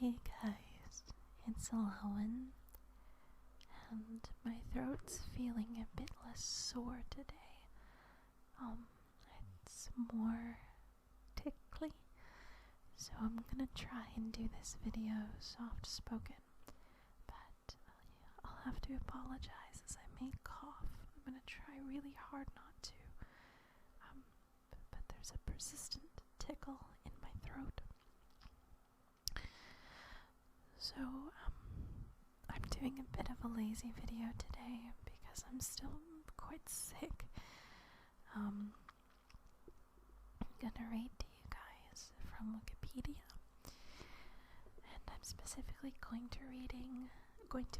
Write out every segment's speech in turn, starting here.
Hey guys, it's Elelwyn, and my throat's feeling a bit less sore today. It's more tickly, so I'm gonna try and do this video soft-spoken, but I'll have to apologize as I may cough. I'm gonna try really hard not to, but there's a persistent tickle in my throat. So, I'm doing a bit of a lazy video today because I'm still quite sick. I'm gonna read to you guys from Wikipedia, and I'm specifically going to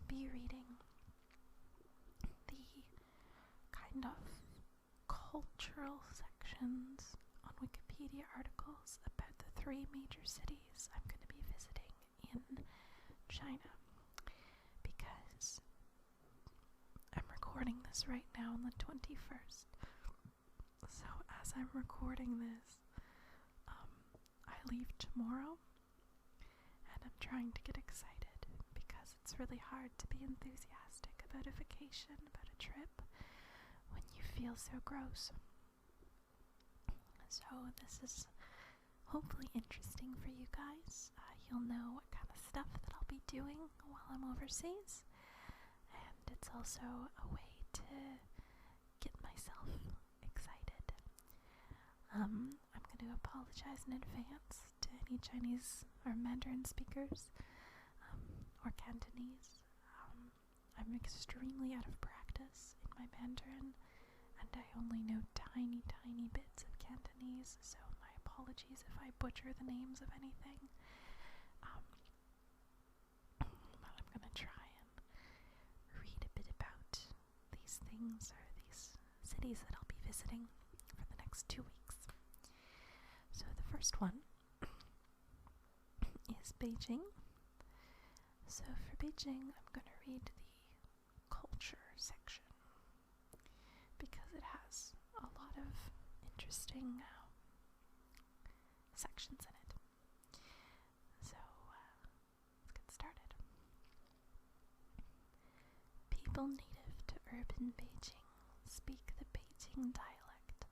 be reading the kind of cultural sections on Wikipedia articles about the 3 major cities I'm going to be visiting in China, because I'm recording this right now on the 21st. So as I'm recording this, I leave tomorrow, and I'm trying to get excited because it's really hard to be enthusiastic about a vacation, about a trip, when you feel so gross. So this is hopefully interesting for you guys. You'll know what kind of stuff that I'll be doing while I'm overseas, and it's also a way to get myself excited. I'm going to apologize in advance to any Chinese or Mandarin speakers, or Cantonese. I'm extremely out of practice in my Mandarin, and I only know tiny bits of Cantonese, so my apologies if I butcher the names of anything. But I'm gonna try and read a bit about these things, or these cities that I'll be visiting for the next 2 weeks. So the first one is Beijing. So for Beijing, I'm gonna read the culture section because it has a lot of interesting sections in it. So let's get started. People native to urban Beijing speak the Beijing dialect,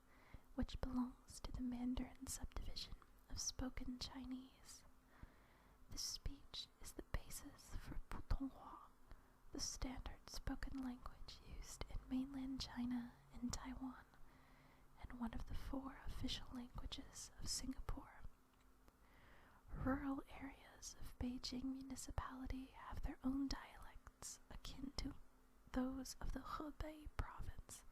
which belongs to the Mandarin subdivision of spoken Chinese. This speech is the basis for Putonghua, the standard spoken language used in mainland China and Taiwan, and one of the 4 official languages of Singapore. Rural areas of Beijing municipality have their own dialects akin to those of the Hebei province,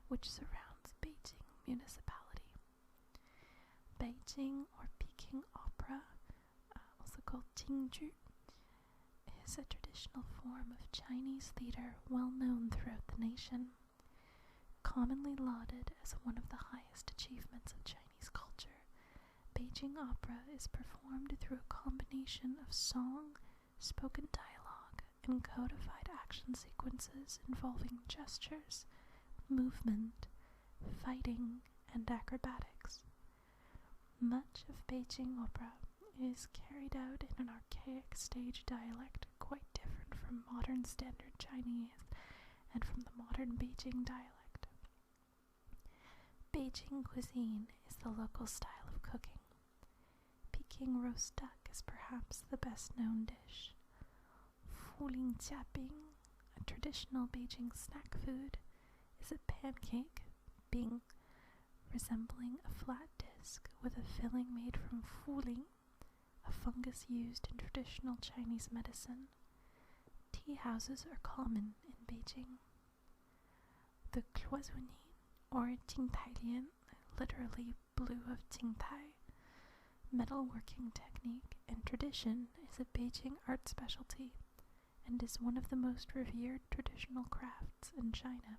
which surrounds Beijing municipality. Beijing or Peking opera, also called Jingju, is a traditional form of Chinese theater well known throughout the nation. Commonly lauded as one of the highest achievements of Chinese culture, Beijing opera is performed through a combination of song, spoken dialogue, and codified action sequences involving gestures, movement, fighting, and acrobatics. Much of Beijing opera is carried out in an archaic stage dialect quite different from modern standard Chinese and from the modern Beijing dialect. Beijing cuisine is the local style of cooking. Peking roast duck is perhaps the best known dish. Fuling jiabing, a traditional Beijing snack food, is a pancake, bing, resembling a flat disc with a filling made from fuling, a fungus used in traditional Chinese medicine. Tea houses are common in Beijing. The cloisonné, or Jingtailian, literally blue of Jingtai, metalworking technique and tradition, is a Beijing art specialty and is one of the most revered traditional crafts in China.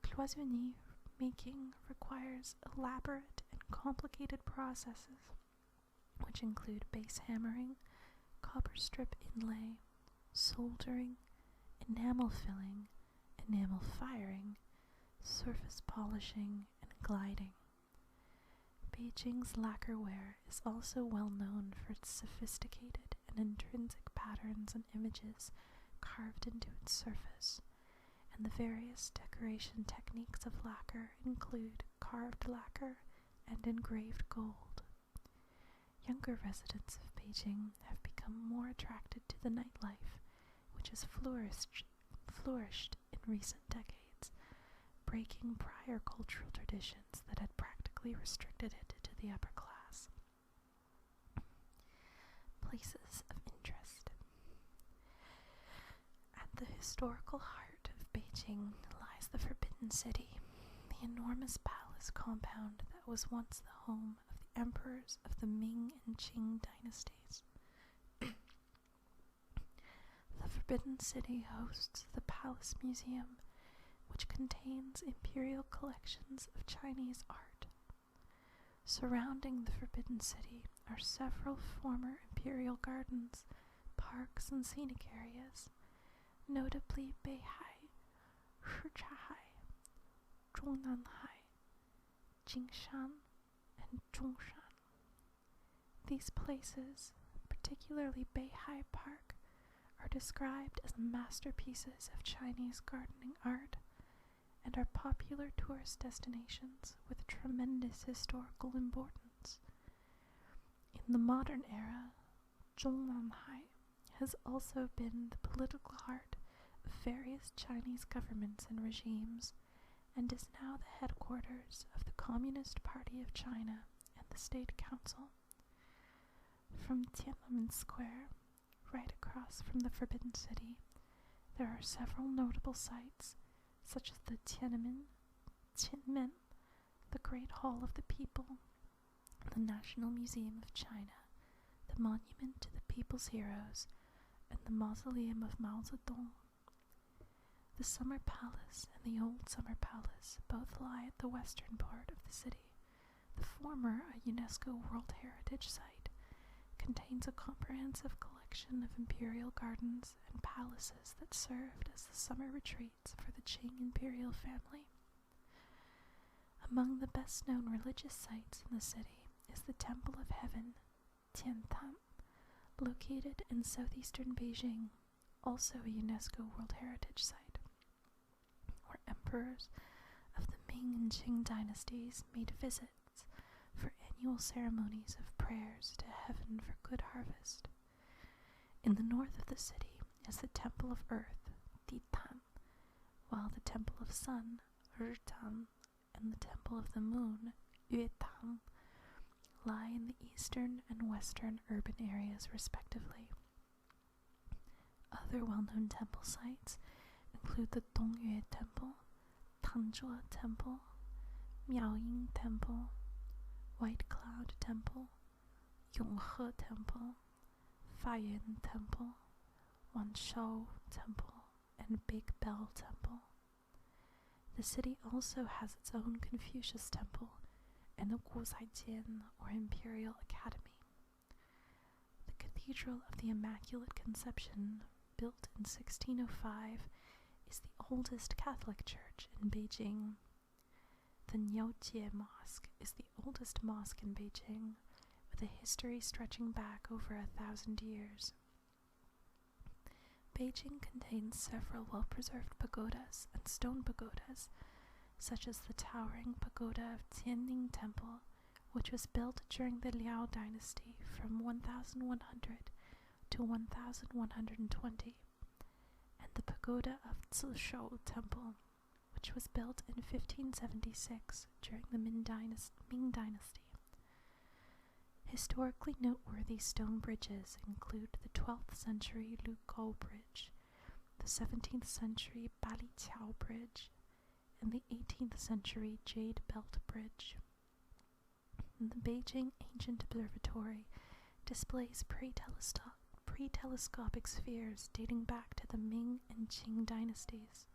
Cloisonné making requires elaborate and complicated processes, which include base hammering, copper strip inlay, soldering, enamel filling, enamel firing, surface polishing, and gliding. Beijing's lacquerware is also well known for its sophisticated and intrinsic patterns and images carved into its surface, and the various decoration techniques of lacquer include carved lacquer and engraved gold. Younger residents of Beijing have become more attracted to the nightlife, which has flourished in recent decades, breaking prior cultural traditions that had practically restricted it to the upper class. Places of interest. At the historical heart of Beijing lies the Forbidden City, the enormous palace compound that was once the home of the emperors of the Ming and Qing dynasties. The Forbidden City hosts the Palace Museum, which contains imperial collections of Chinese art. Surrounding the Forbidden City are several former imperial gardens, parks, and scenic areas, notably Beihai, Shichahai, Zhongnanhai, Jingshan, and Zhongshan. These places, particularly Beihai Park, are described as masterpieces of Chinese gardening art and are popular tourist destinations with tremendous historical importance. In the modern era, Zhongnanhai has also been the political heart of various Chinese governments and regimes, and is now the headquarters of the Communist Party of China and the State Council. From Tiananmen Square, right across from the Forbidden City, there are several notable sites, such as the Tianmen, the Great Hall of the People, the National Museum of China, the Monument to the People's Heroes, and the Mausoleum of Mao Zedong. The Summer Palace and the Old Summer Palace both lie at the western part of the city. The former, a UNESCO World Heritage Site, contains a comprehensive collection of imperial gardens and palaces that served as the summer retreats for the Qing imperial family. Among the best-known religious sites in the city is the Temple of Heaven, Tiantan, located in southeastern Beijing, also a UNESCO World Heritage Site, where emperors of the Ming and Qing dynasties made visits for annual ceremonies of prayers to heaven for good harvest. In the north of the city is the Temple of Earth, Ditan, while the Temple of Sun, Ritan, and the Temple of the Moon, Yuetang, lie in the eastern and western urban areas respectively. Other well-known temple sites include the Dongyue Temple, Tanzhua Temple, Miaoying Temple, White Cloud Temple, Yonghe Temple, Fayuan Temple, Wanshou Temple, and Big Bell Temple. The city also has its own Confucius Temple and the Guzaijian, or Imperial Academy. The Cathedral of the Immaculate Conception, built in 1605, is the oldest Catholic church in Beijing. The Niaojie Mosque is the oldest mosque in Beijing, with a history stretching back over 1,000 years. Beijing contains several well-preserved pagodas and stone pagodas, such as the towering pagoda of Tianning Temple, which was built during the Liao dynasty from 1100 to 1120, and the pagoda of Zishou Temple, which was built in 1576 during the Ming dynasty. Historically noteworthy stone bridges include the 12th century Lugao Bridge, the 17th century Baliqiao Bridge, and the 18th century Jade Belt Bridge. The Beijing Ancient Observatory displays pre-telescopic spheres dating back to the Ming and Qing dynasties.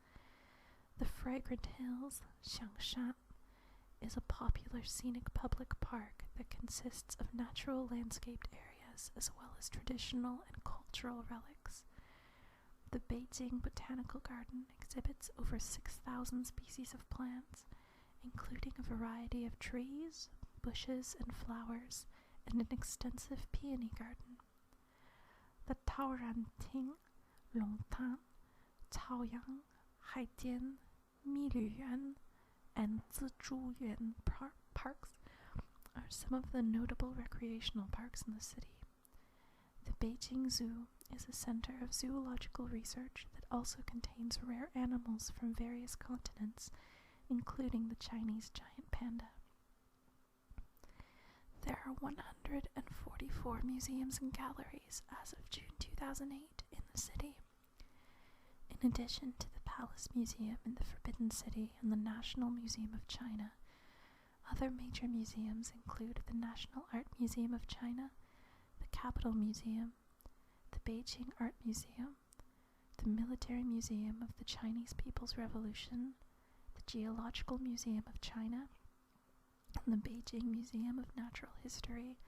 The Fragrant Hills, Xiangshan, is a popular scenic public park that consists of natural landscaped areas as well as traditional and cultural relics. The Beijing Botanical Garden exhibits over 6,000 species of plants, including a variety of trees, bushes and flowers and an extensive peony garden. The Taoranting, Longtan, Caoyang, Haidian, Miliyuan, and Zizhuyuan parks are some of the notable recreational parks in the city. The Beijing Zoo is a center of zoological research that also contains rare animals from various continents, including the Chinese giant panda. There are 144 museums and galleries as of June 2008 in the city. In addition to the Palace Museum in the Forbidden City and the National Museum of China, other major museums include the National Art Museum of China, the Capitol Museum, the Beijing Art Museum, the Military Museum of the Chinese People's Revolution, the Geological Museum of China, and the Beijing Museum of Natural History,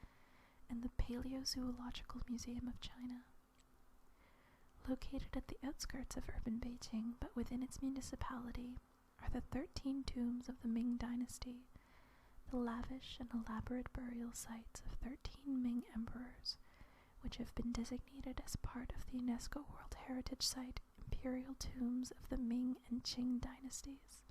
and the Paleozoological Museum of China. Located at the outskirts of urban Beijing, but within its municipality, are the 13 tombs of the Ming Dynasty, the lavish and elaborate burial sites of 13 Ming emperors, which have been designated as part of the UNESCO World Heritage Site Imperial Tombs of the Ming and Qing dynasties.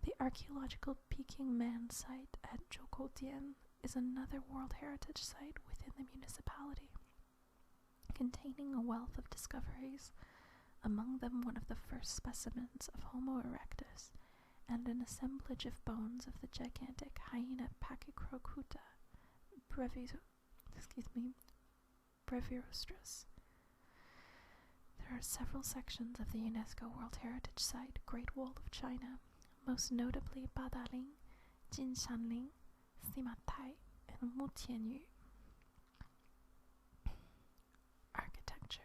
The archaeological Peking Man site at Zhoukoudian is another World Heritage Site within the municipality, containing a wealth of discoveries, among them one of the first specimens of Homo erectus, and an assemblage of bones of the gigantic hyena Pachycrocuta brevirostris. There are several sections of the UNESCO World Heritage Site Great Wall of China, most notably Badaling, Jinshanling, Simatai, and Mutianyu. Architecture.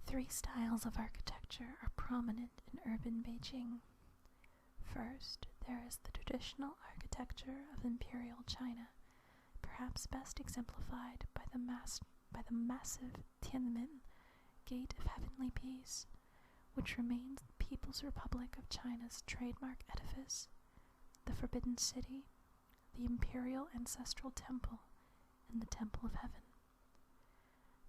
3 styles of architecture are prominent in urban Beijing. First, there is the traditional architecture of Imperial China, perhaps best exemplified by the massive Tiananmen Gate of Heavenly Peace, which remains the People's Republic of China's trademark edifice, the Forbidden City, the Imperial Ancestral Temple, and the Temple of Heaven.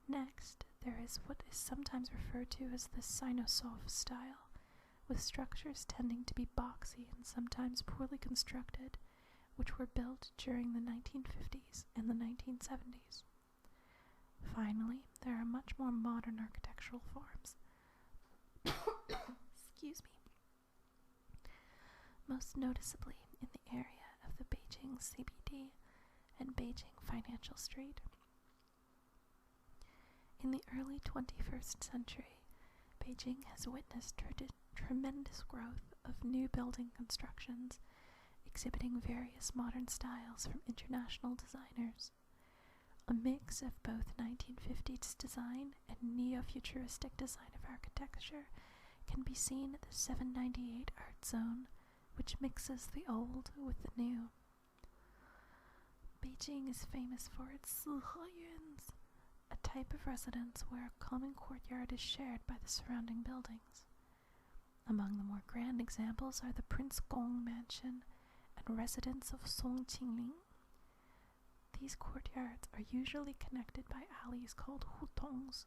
Next, there is what is sometimes referred to as the Sinosov style, with structures tending to be boxy and sometimes poorly constructed, which were built during the 1950s and the 1970s. Finally, there are much more modern architectural forms. Excuse me. Most noticeably in the area of the Beijing CBD and Beijing Financial Street. In the early 21st century, Beijing has witnessed tremendous growth of new building constructions, exhibiting various modern styles from international designers. A mix of both 1950s design and neo-futuristic design of architecture can be seen at the 798 Art Zone, which mixes the old with the new. Beijing is famous for its Siheyuans, a type of residence where a common courtyard is shared by the surrounding buildings. Among the more grand examples are the Prince Gong Mansion and residence of Song Qingling. These courtyards are usually connected by alleys called hutongs.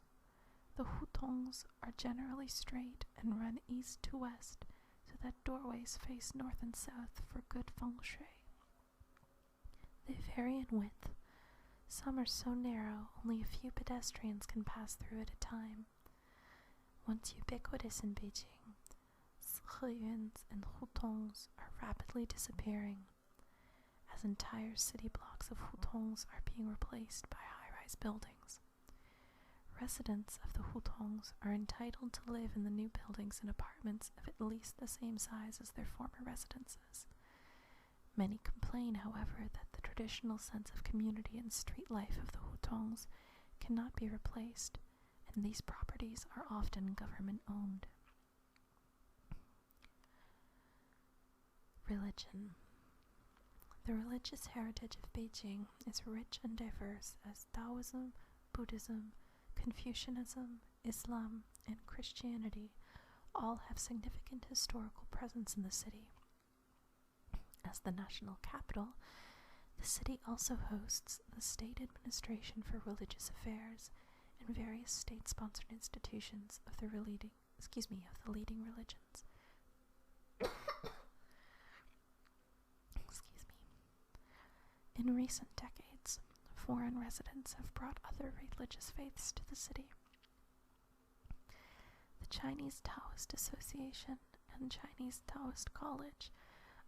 The hutongs are generally straight and run east to west, so that doorways face north and south for good feng shui. They vary in width. Some are so narrow only a few pedestrians can pass through at a time. Once ubiquitous in Beijing, Siheyuans and hutongs are rapidly disappearing, as entire city blocks of hutongs are being replaced by high-rise buildings. Residents of the hutongs are entitled to live in the new buildings in apartments of at least the same size as their former residences. Many complain, however, that the traditional sense of community and street life of the hutongs cannot be replaced, and these properties are often government-owned. Religion. The religious heritage of Beijing is rich and diverse, as Taoism, Buddhism, Confucianism, Islam, and Christianity all have significant historical presence in the city. As the national capital, the city also hosts the State Administration for Religious Affairs and various state-sponsored institutions of the leading religions. Excuse me. In recent decades, foreign residents have brought other religious faiths to the city. The Chinese Taoist Association and Chinese Taoist College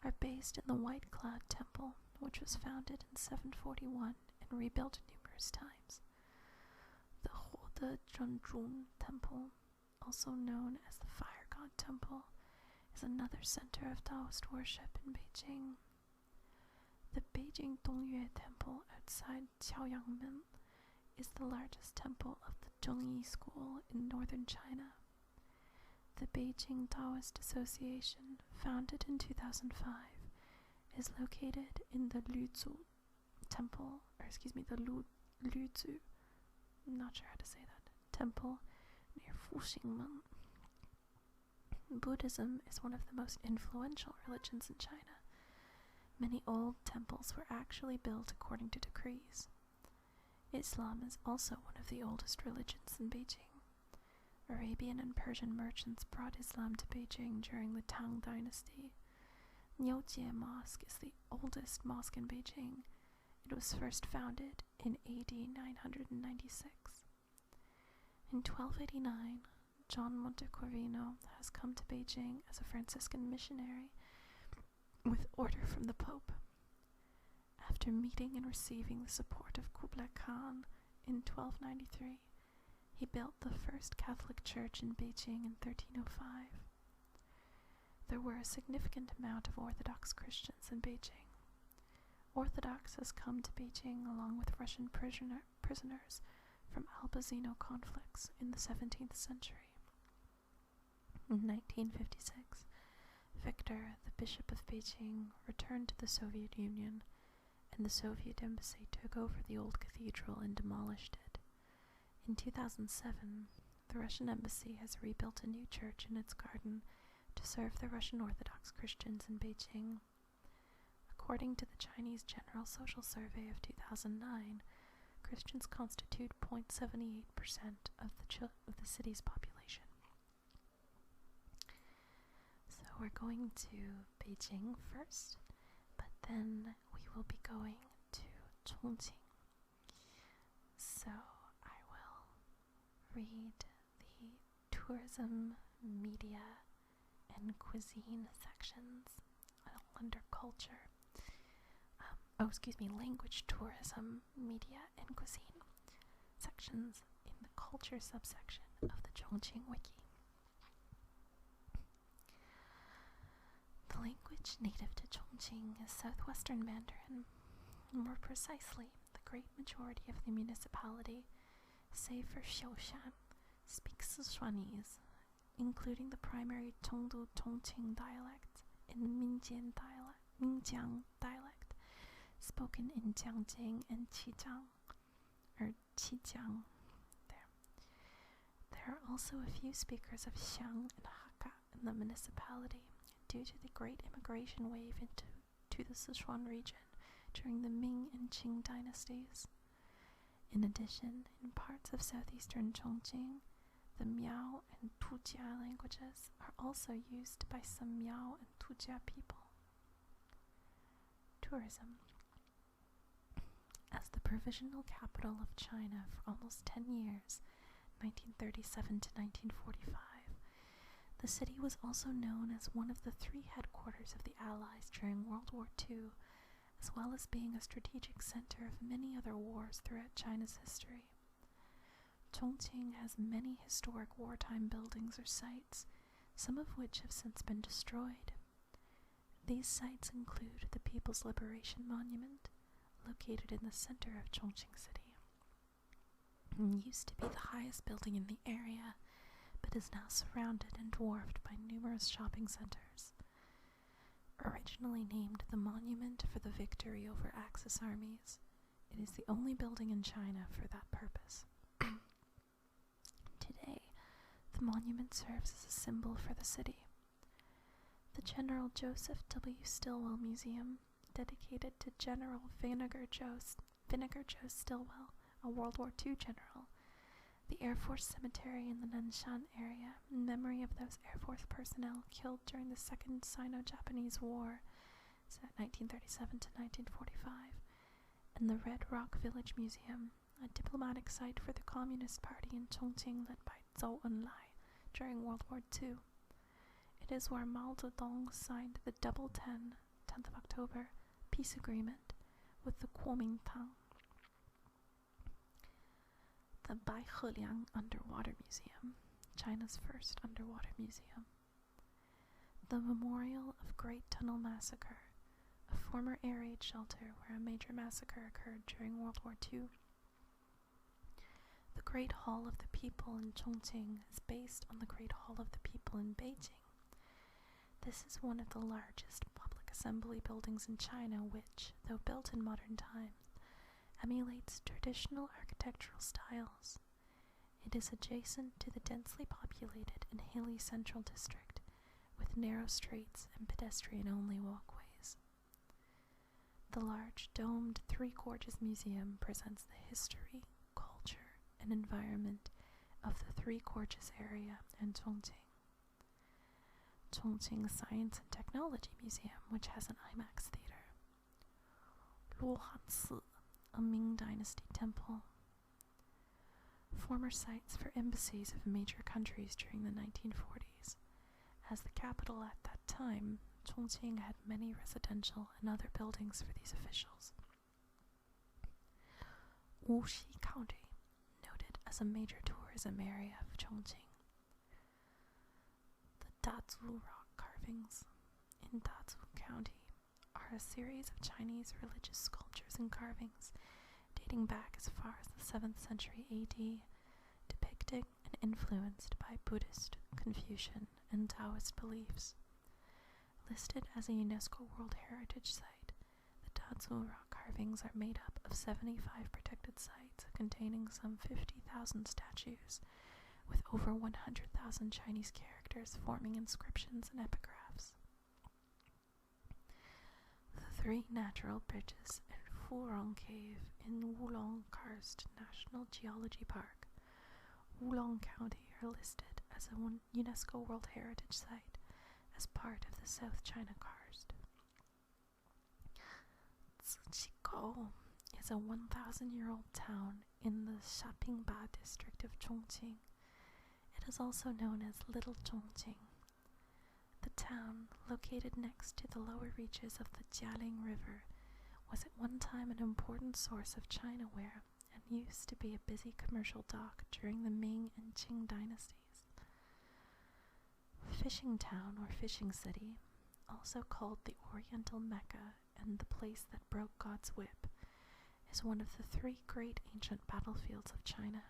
are based in the White Cloud Temple, which was founded in 741 and rebuilt numerous times. The Huode Zhenzhun Temple, also known as the Fire God Temple, is another center of Taoist worship in Beijing. The Beijing Dongyue Temple outside Qiaoyangmen is the largest temple of the Zhengyi school in northern China. The Beijing Taoist Association, founded in 2005, is located in the Luzu Temple, Luzu, I'm not sure how to say that, temple near Fuxingmen. Buddhism is one of the most influential religions in China. Many old temples were actually built according to decrees. Islam is also one of the oldest religions in Beijing. Arabian and Persian merchants brought Islam to Beijing during the Tang Dynasty. Niujie Mosque is the oldest mosque in Beijing. It was first founded in AD 996. In 1289, John Montecorvino has come to Beijing as a Franciscan missionary with order from the Pope. After meeting and receiving the support of Kublai Khan in 1293, he built the first Catholic church in Beijing in 1305. There were a significant amount of Orthodox Christians in Beijing. Orthodox has come to Beijing along with Russian prisoners from Albazino conflicts in the 17th century. In 1956, Victor, the Bishop of Beijing, returned to the Soviet Union, and the Soviet embassy took over the old cathedral and demolished it. In 2007, the Russian embassy has rebuilt a new church in its garden to serve the Russian Orthodox Christians in Beijing. According to the Chinese General Social Survey of 2009, Christians constitute 0.78% of the city's population. So we're going to Beijing first, but then we will be going to Chongqing. So I will read the tourism, media, and cuisine sections under culture. Language, tourism, media, and cuisine sections in the culture subsection of the Chongqing Wiki. The language native to Chongqing is Southwestern Mandarin. More precisely, the great majority of the municipality, save for Xiaoshan, speaks Sichuanese, including the primary Chengdu Chongqing dialect and the Minjiang dialect, spoken in Jiangjing and Qizhang. There are also a few speakers of Xiang and Hakka in the municipality due to the great immigration wave to the Sichuan region during the Ming and Qing dynasties. In addition, in parts of southeastern Chongqing, the Miao and Tujia languages are also used by some Miao and Tujia people. Tourism. As the provisional capital of China for almost 10 years, 1937 to 1945, the city was also known as one of the three headquarters of the Allies during World War II, as well as being a strategic center of many other wars throughout China's history. Chongqing has many historic wartime buildings or sites, some of which have since been destroyed. These sites include the People's Liberation Monument, located in the center of Chongqing City. It used to be the highest building in the area, but is now surrounded and dwarfed by numerous shopping centers. Originally named the Monument for the Victory over Axis Armies, it is the only building in China for that purpose. Today, the monument serves as a symbol for the city. The General Joseph W. Stilwell Museum, dedicated to General Vinegar Joe Stilwell, a World War II general. The Air Force Cemetery in the Nanshan area, in memory of those Air Force personnel killed during the Second Sino-Japanese War, 1937 to 1945. And the Red Rock Village Museum, a diplomatic site for the Communist Party in Chongqing led by Zhou Enlai during World War II. It is where Mao Zedong signed the Double 10th of October, peace agreement with the Kuomintang. The Baiheliang Underwater Museum, China's first underwater museum. The Memorial of Great Tunnel Massacre, a former air raid shelter where a major massacre occurred during World War II. The Great Hall of the People in Chongqing is based on the Great Hall of the People in Beijing. This is one of the largest public assembly buildings in China which, though built in modern times, emulates traditional architectural styles. It is adjacent to the densely populated and hilly central district, with narrow streets and pedestrian-only walkways. The large domed Three Gorges Museum presents the history, culture, and environment of the Three Gorges area in Chongqing. Chongqing Science and Technology Museum, which has an IMAX theater. Luohansi, a Ming Dynasty temple. Former sites for embassies of major countries during the 1940s. As the capital at that time, Chongqing had many residential and other buildings for these officials. Wuxi County, noted as a major tourism area of Chongqing. The Dazu rock carvings in Dazu County are a series of Chinese religious sculptures and carvings dating back as far as the 7th century AD, depicting and influenced by Buddhist, Confucian, and Taoist beliefs. Listed as a UNESCO World Heritage Site, the Dazu rock carvings are made up of 75 protected sites containing some 50,000 statues, with over 100,000 Chinese characters forming inscriptions and epigraphs. The 3 natural bridges in Furong Cave in Wulong Karst National Geology Park, Wulong County, are listed as a UNESCO World Heritage Site as part of the South China Karst. Ziqigou is a 1,000-year-old town in the Shapingba district of Chongqing. It is also known as Little Chongqing. The town, located next to the lower reaches of the Jialing River, was at one time an important source of China ware and used to be a busy commercial dock during the Ming and Qing dynasties. Fishing Town or Fishing City, also called the Oriental Mecca and the place that broke God's whip, is one of the 3 great ancient battlefields of China.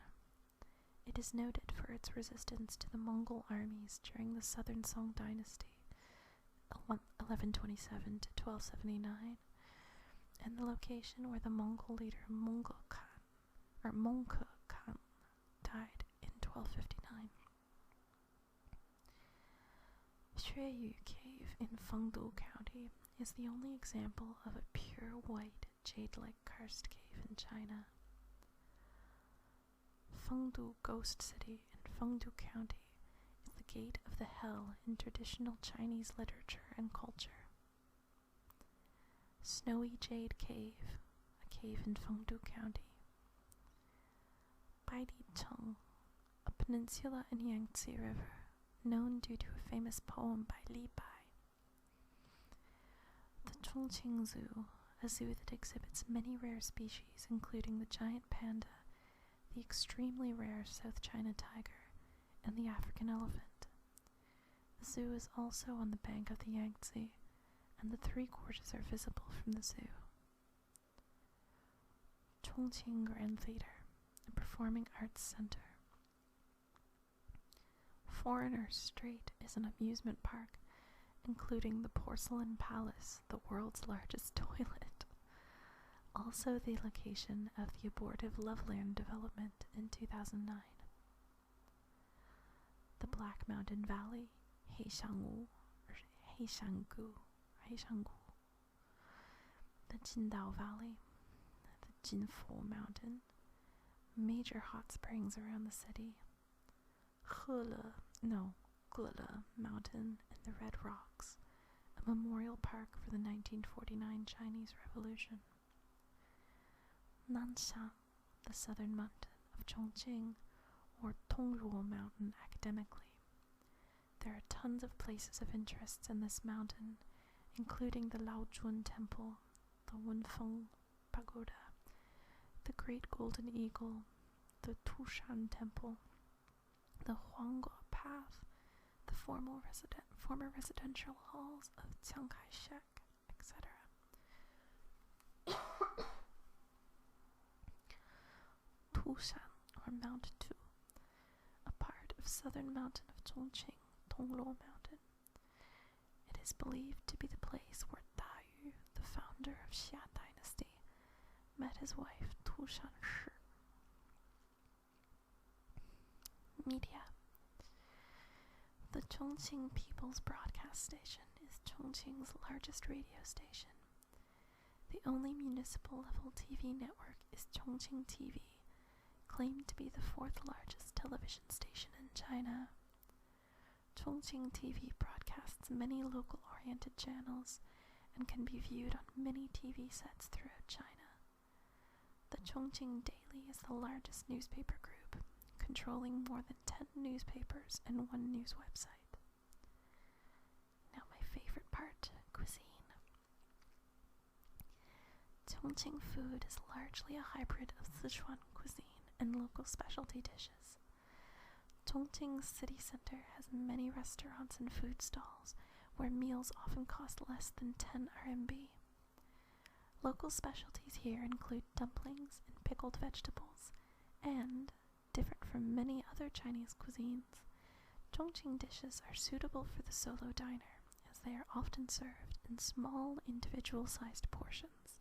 It is noted for its resistance to the Mongol armies during the Southern Song Dynasty, 1127 to 1279, and the location where the Mongol leader Mongke Khan died in 1259. Xueyu Cave in Fengdu County is the only example of a pure white jade-like karst cave in China. Fengdu Ghost City in Fengdu County is the gate of the hell in traditional Chinese literature and culture. Snowy Jade Cave, a cave in Fengdu County. Baidicheng, a peninsula in Yangtze River, known due to a famous poem by Li Bai. The Chongqing Zoo, a zoo that exhibits many rare species including the giant panda, the extremely rare South China tiger, and the African elephant. The zoo is also on the bank of the Yangtze, and the 3 gorges are visible from the zoo. Chongqing Grand Theater, a performing arts center. Foreigner's Street is an amusement park, including the Porcelain Palace, the world's largest toilet. Also the location of the abortive Loveland development in 2009. The Black Mountain Valley, Heixiangwu, or Heishangu, the Qingdao Valley, the Jinfu Mountain, major hot springs around the city, Gele Mountain and the Red Rocks, a memorial park for the 1949 Chinese Revolution. Nanshan, the southern mountain of Chongqing, or Tongruo Mountain academically. There are tons of places of interest in this mountain, including the Laozhun Temple, the Wunfeng Pagoda, the Great Golden Eagle, the Tushan Temple, the Huangguo Path, the former residential halls of Chiang Kai-shek, etc. Tushan, or Mount Tu, a part of southern mountain of Chongqing, Tongluo Mountain. It is believed to be the place where Da Yu, the founder of Xia Dynasty, met his wife Tushan Shi. Media. The Chongqing People's Broadcast Station is Chongqing's largest radio station. The only municipal-level TV network is Chongqing TV, claimed to be the fourth largest television station in China. Chongqing TV broadcasts many local-oriented channels and can be viewed on many TV sets throughout China. The Chongqing Daily is the largest newspaper group, controlling more than 10 newspapers and 1 news website. Now my favorite part, cuisine. Chongqing food is largely a hybrid of Sichuan cuisine and local specialty dishes. Chongqing's city center has many restaurants and food stalls where meals often cost less than 10 RMB. Local specialties here include dumplings and pickled vegetables, and, different from many other Chinese cuisines, Chongqing dishes are suitable for the solo diner, as they are often served in small, individual-sized portions.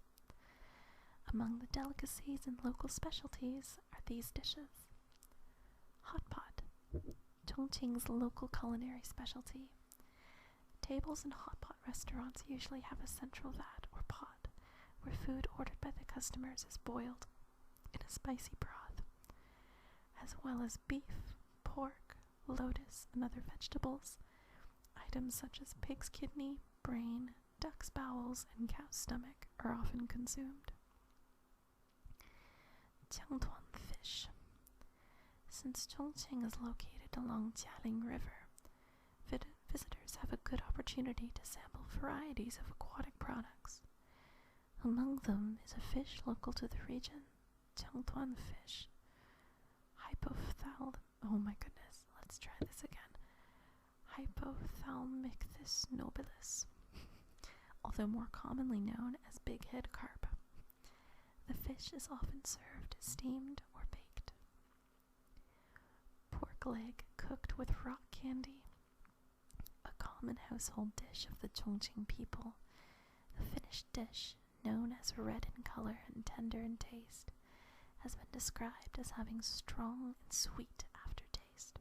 Among the delicacies and local specialties are these dishes. Hot pot, Chongqing's local culinary specialty. Tables in hot pot restaurants usually have a central vat or pot, where food ordered by the customers is boiled in a spicy broth, as well as beef, pork, lotus, and other vegetables. Items such as pig's kidney, brain, duck's bowels, and cow's stomach are often consumed. Jiangtuan fish. Since Chongqing is located along Jialing River, visitors have a good opportunity to sample varieties of aquatic products. Among them is a fish local to the region, Jiangtuan fish. Hypophthalmicthis nobilis, although more commonly known as big-head carp. The fish is often served steamed or baked. Pork leg cooked with rock candy, a common household dish of the Chongqing people. The finished dish, known as red in color and tender in taste, has been described as having strong and sweet aftertaste.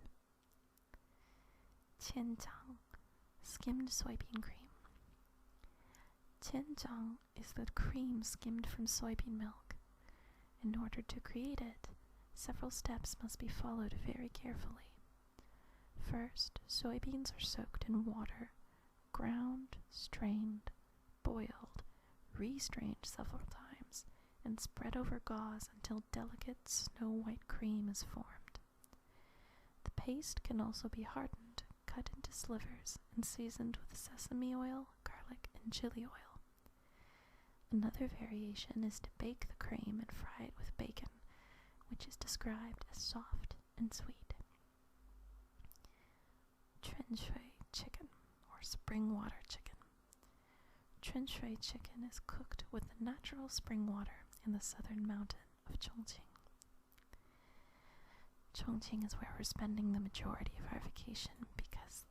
Qianzhang, skimmed soybean cream. Qianzhang is the cream skimmed from soybean milk. In order to create it, several steps must be followed very carefully. First, soybeans are soaked in water, ground, strained, boiled, re-strained several times, and spread over gauze until delicate snow-white cream is formed. The paste can also be hardened, cut into slivers, and seasoned with sesame oil, garlic, and chili oil. Another variation is to bake the cream and fry it with bacon, which is described as soft and sweet. Chunshui chicken, or spring water chicken. Chunshui chicken is cooked with the natural spring water in the southern mountain of Chongqing. Chongqing is where we're spending the majority of our vacation because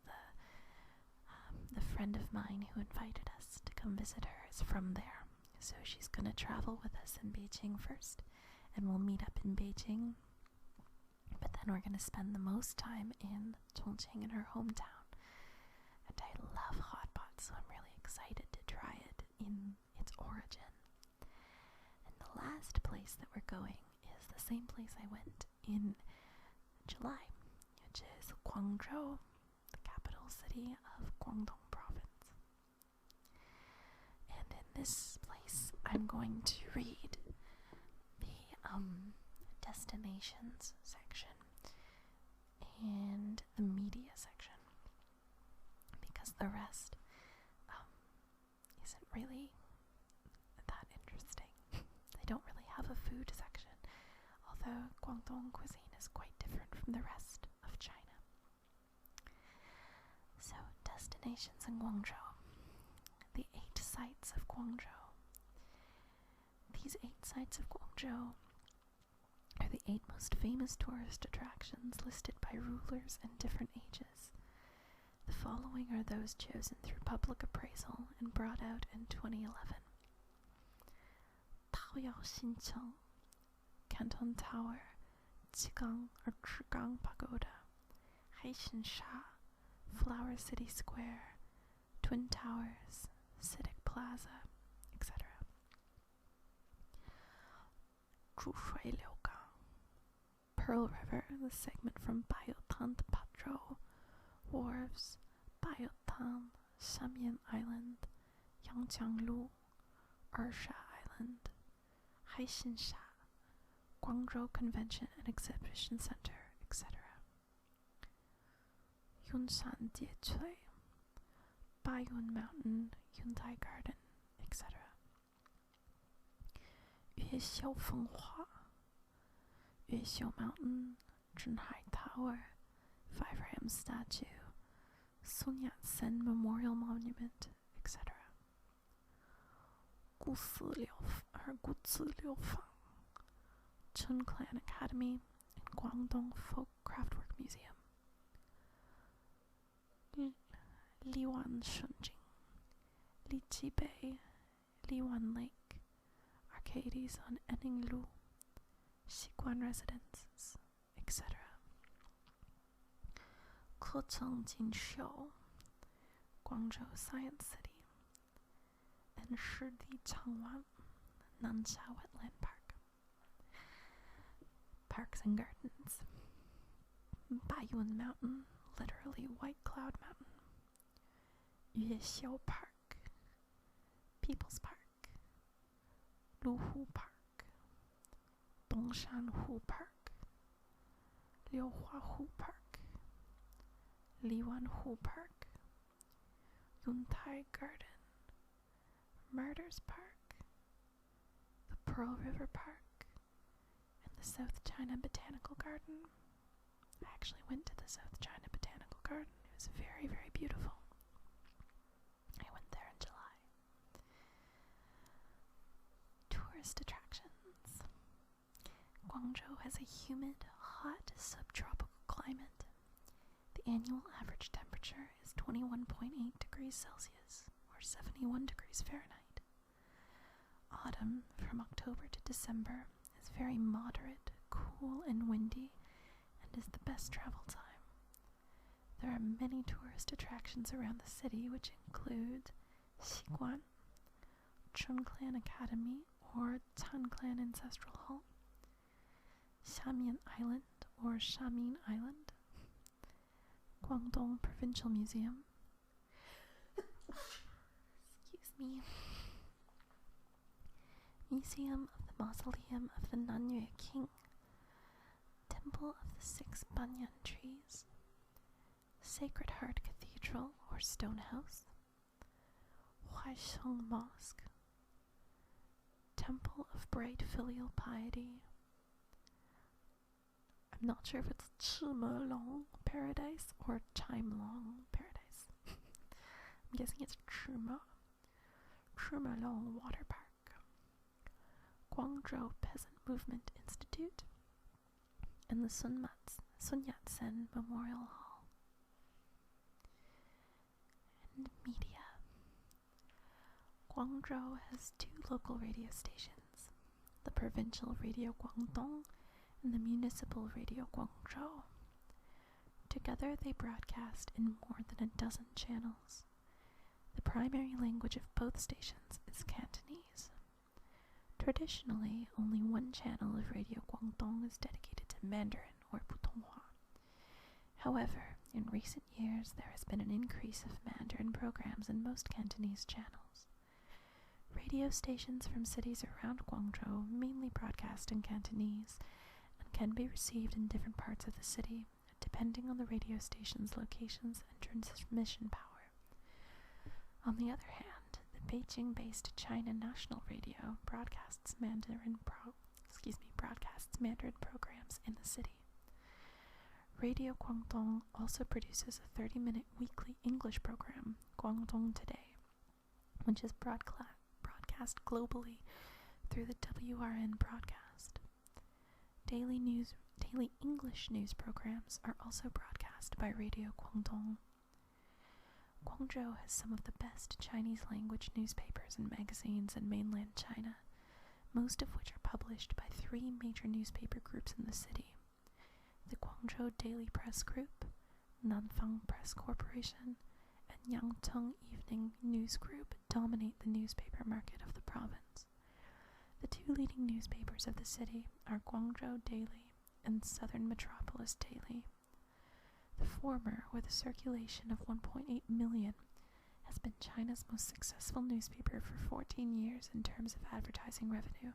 the friend of mine who invited us to come visit her is from there. So she's going to travel with us in Beijing first, and we'll meet up in Beijing. But then we're going to spend the most time in Chongqing, in her hometown. And I love hot pot so I'm really excited to try it in its origin. And the last place that we're going is the same place I went in July, which is Guangzhou, the capital city of Guangdong province. And in this place, I'm going to read the destinations section and the media section, because the rest isn't really that interesting. They don't really have a food section, although Guangdong cuisine is quite different from the rest of China. So, destinations in Guangzhou. The 8 sites of Guangzhou. These 8 sites of Guangzhou are the 8 most famous tourist attractions listed by rulers in different ages. The following are those chosen through public appraisal and brought out in 2011. Taoyao Xinqiang, Canton Tower, Qigong or Zhigang Pagoda, Haixin Sha, Flower City Square, Twin Towers, Civic Plaza, etc. Zhushui Liugang, Pearl River, the segment from Baiyutan to Patro, Wharves, Baiyutan, Shamyan Island, Yangjianglu, Ersha Island, Haixin Sha, Guangzhou Convention and Exhibition Center, etc. Yunshan Diecui, Baiyun Mountain, Yuntai Garden, etc. Yuexiu Fenghua, Yuexiu Mountain, Zhenhai Tower, 5 Ram Statue, Sun Yat-sen Memorial Monument, etc. Guci Liufang, Chun Clan Academy, and Guangdong Folk Craftwork Museum. Liwan Shunjing, Liqi Bay, Liwan Lake, Arcades on Enninglu, Xiguan Residences, etc. Kecheng Jinxiu, Guangzhou Science City, and Shidi Changwan, Nansha Wetland Park. Parks and Gardens. Baiyun Mountain, literally White Cloud Mountain. Yuexiu Park, People's Park, Luhu Park, Dongshan Hu Park, Liuhua Hu Park, Liwan Hu Park, Yuntai Garden, Murders Park, the Pearl River Park, and the South China Botanical Garden. I actually went to the South China Botanical Garden. It was very, very beautiful. I went there in July. Tourist attractions. Guangzhou has a humid, hot, subtropical climate. The annual average temperature is 21.8 degrees Celsius, or 71 degrees Fahrenheit. Autumn, from October to December, is very moderate, cool, and windy, and is the best travel time. There are many tourist attractions around the city, which include Xiguan, Chun Clan Academy or Tan Clan Ancestral Hall, Shamyan Island or Shamin Island, Guangdong Provincial Museum, Museum of the Mausoleum of the Nanyue King, Temple of the 6 Banyan Trees, Sacred Heart Cathedral or Stone House, Huaisheng Mosque, Temple of Bright Filial Piety. I'm not sure if it's Chimelong Paradise or Chimelong Paradise. I'm guessing it's Chimelong Water Park, Guangzhou Peasant Movement Institute, and the Sun Yat-sen Memorial Hall. And media. Guangzhou has 2 local radio stations, the Provincial Radio Guangdong and the Municipal Radio Guangzhou. Together they broadcast in more than a dozen channels. The primary language of both stations is Cantonese. Traditionally, only one channel of Radio Guangdong is dedicated to Mandarin or Putonghua. However, in recent years there has been an increase of Mandarin programs in most Cantonese channels. Radio stations from cities around Guangzhou mainly broadcast in Cantonese and can be received in different parts of the city, depending on the radio station's locations and transmission power. On the other hand, the Beijing-based China National Radio broadcasts Mandarin programs in the city. Radio Guangdong also produces a 30-minute weekly English program, Guangdong Today, which is broadcast globally through the WRN broadcast. Daily English news programs are also broadcast by Radio Guangdong. Guangzhou has some of the best Chinese language newspapers and magazines in mainland China, most of which are published by 3 major newspaper groups in the city. The Guangzhou Daily Press Group, Nanfang Press Corporation, and Yangteng Evening News Group dominate the newspaper market of the province. The 2 leading newspapers of the city are Guangzhou Daily and Southern Metropolis Daily. The former, with a circulation of 1.8 million, has been China's most successful newspaper for 14 years in terms of advertising revenue,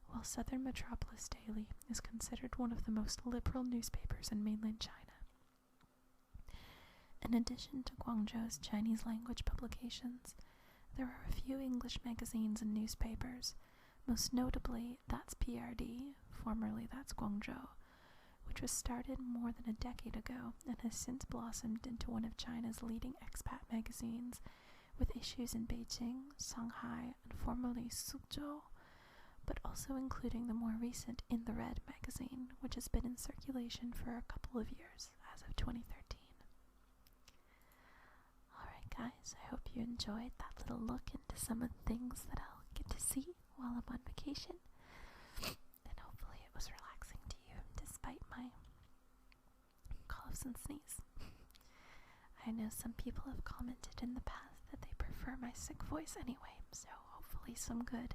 while Southern Metropolis Daily is considered one of the most liberal newspapers in mainland China. In addition to Guangzhou's Chinese language publications, there are a few English magazines and newspapers, most notably That's PRD, formerly That's Guangzhou, which was started more than a decade ago and has since blossomed into one of China's leading expat magazines, with issues in Beijing, Shanghai, and formerly Suzhou, but also including the more recent In the Red magazine, which has been in circulation for a couple of years as of 2013. Alright guys, I hope you enjoyed that little look into some of the things that I'll get to see while I'm on vacation, and hopefully it was relaxing to you despite my coughs and sneeze. I know some people have commented in the past that they prefer my sick voice anyway, so hopefully some good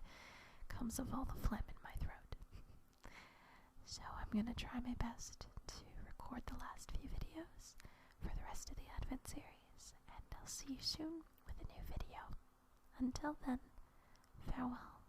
comes of all the phlegm in my throat. So I'm going to try my best to record the last few videos for the rest of the Advent series, and I'll see you soon with a new video. Until then, farewell.